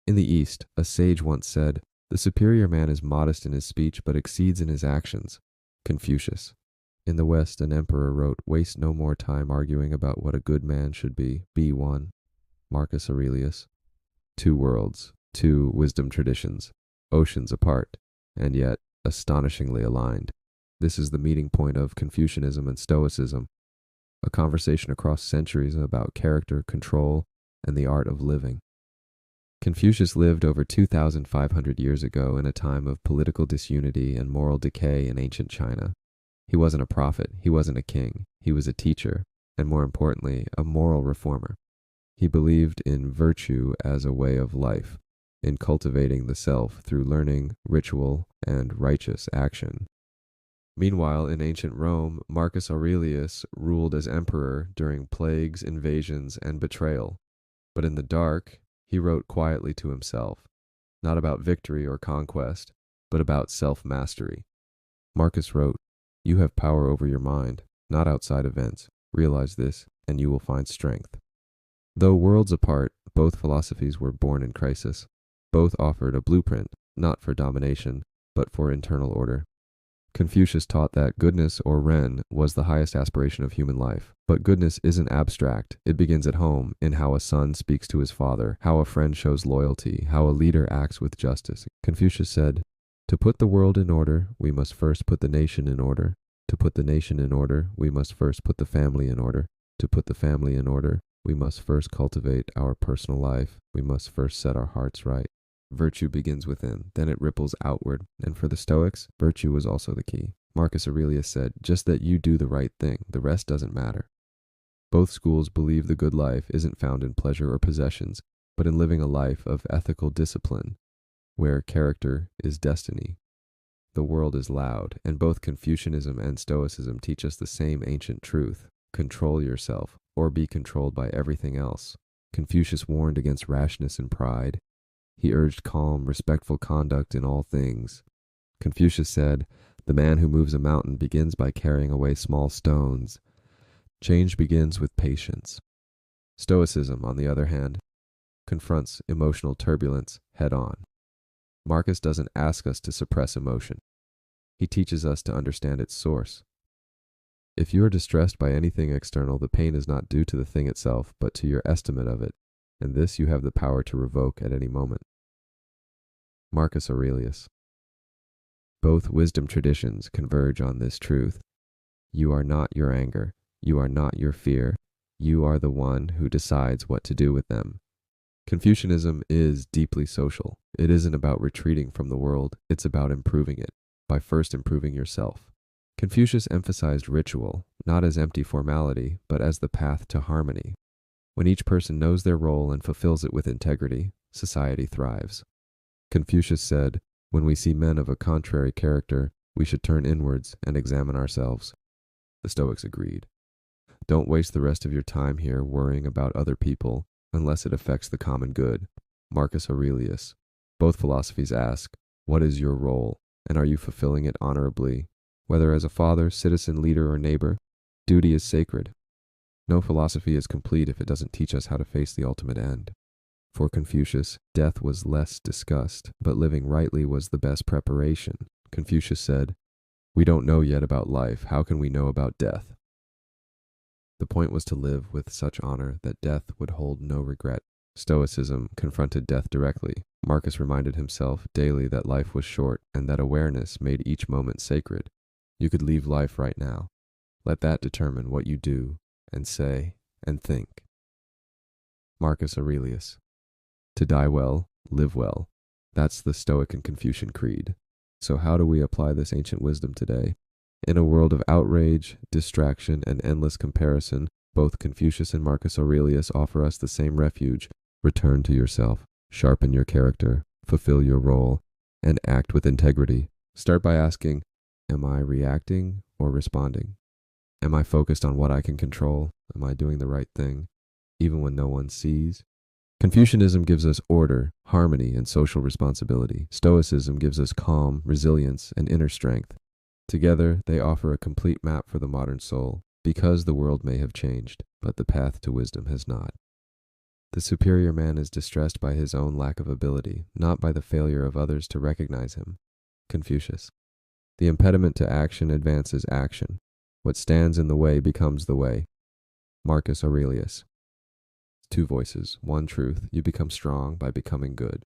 In the East, a sage once said, "The superior man is modest in his speech but exceeds in his actions." Confucius. In the West, an emperor wrote, "Waste no more time arguing about what a good man should be one." Marcus Aurelius. Two worlds, two wisdom traditions, oceans apart, and yet astonishingly aligned. This is the meeting point of Confucianism and Stoicism, a conversation across centuries about character, control, and the art of living. Confucius lived over 2,500 years ago in a time of political disunity and moral decay in ancient China. He wasn't a prophet, he wasn't a king, he was a teacher, and more importantly, a moral reformer. He believed in virtue as a way of life, in cultivating the self through learning, ritual, and righteous action. Meanwhile, in ancient Rome, Marcus Aurelius ruled as emperor during plagues, invasions, and betrayal. But in the dark, he wrote quietly to himself, not about victory or conquest, but about self-mastery. Marcus wrote, "You have power over your mind, not outside events. Realize this, and you will find strength." Though worlds apart, both philosophies were born in crisis. Both offered a blueprint, not for domination, but for internal order. Confucius taught that goodness, or Ren, was the highest aspiration of human life. But goodness isn't abstract. It begins at home, in how a son speaks to his father, how a friend shows loyalty, how a leader acts with justice. Confucius said, "To put the world in order, we must first put the nation in order. To put the nation in order, we must first put the family in order. To put the family in order, we must first cultivate our personal life. We must first set our hearts right." Virtue begins within, then it ripples outward, and for the Stoics, virtue was also the key. Marcus Aurelius said, "Just that you do the right thing, the rest doesn't matter." Both schools believe the good life isn't found in pleasure or possessions, but in living a life of ethical discipline, where character is destiny. The world is loud, and both Confucianism and Stoicism teach us the same ancient truth: control yourself, or be controlled by everything else. Confucius warned against rashness and pride. He urged calm, respectful conduct in all things. Confucius said, "The man who moves a mountain begins by carrying away small stones. Change begins with patience." Stoicism, on the other hand, confronts emotional turbulence head-on. Marcus doesn't ask us to suppress emotion. He teaches us to understand its source. If you are distressed by anything external, the pain is not due to the thing itself, but to your estimate of it, and this you have the power to revoke at any moment. Marcus Aurelius. Both wisdom traditions converge on this truth. You are not your anger. You are not your fear. You are the one who decides what to do with them. Confucianism is deeply social. It isn't about retreating from the world. It's about improving it, by first improving yourself. Confucius emphasized ritual, not as empty formality, but as the path to harmony. When each person knows their role and fulfills it with integrity, society thrives. Confucius said, "When we see men of a contrary character, we should turn inwards and examine ourselves." The Stoics agreed. Don't waste the rest of your time here worrying about other people unless it affects the common good. Marcus Aurelius. Both philosophies ask, what is your role, and are you fulfilling it honorably? Whether as a father, citizen, leader, or neighbor, duty is sacred. No philosophy is complete if it doesn't teach us how to face the ultimate end. For Confucius, death was less discussed, but living rightly was the best preparation. Confucius said, "We don't know yet about life. How can we know about death?" The point was to live with such honor that death would hold no regret. Stoicism confronted death directly. Marcus reminded himself daily that life was short and that awareness made each moment sacred. You could leave life right now. Let that determine what you do and say and think. Marcus Aurelius. To die well, live well. That's the Stoic and Confucian creed. So how do we apply this ancient wisdom today? In a world of outrage, distraction, and endless comparison, both Confucius and Marcus Aurelius offer us the same refuge. Return to yourself, sharpen your character, fulfill your role, and act with integrity. Start by asking, am I reacting or responding? Am I focused on what I can control? Am I doing the right thing, even when no one sees? Confucianism gives us order, harmony, and social responsibility. Stoicism gives us calm, resilience, and inner strength. Together, they offer a complete map for the modern soul, because the world may have changed, but the path to wisdom has not. The superior man is distressed by his own lack of ability, not by the failure of others to recognize him. Confucius. The impediment to action advances action. What stands in the way becomes the way. Marcus Aurelius. Two voices, one truth. You become strong by becoming good.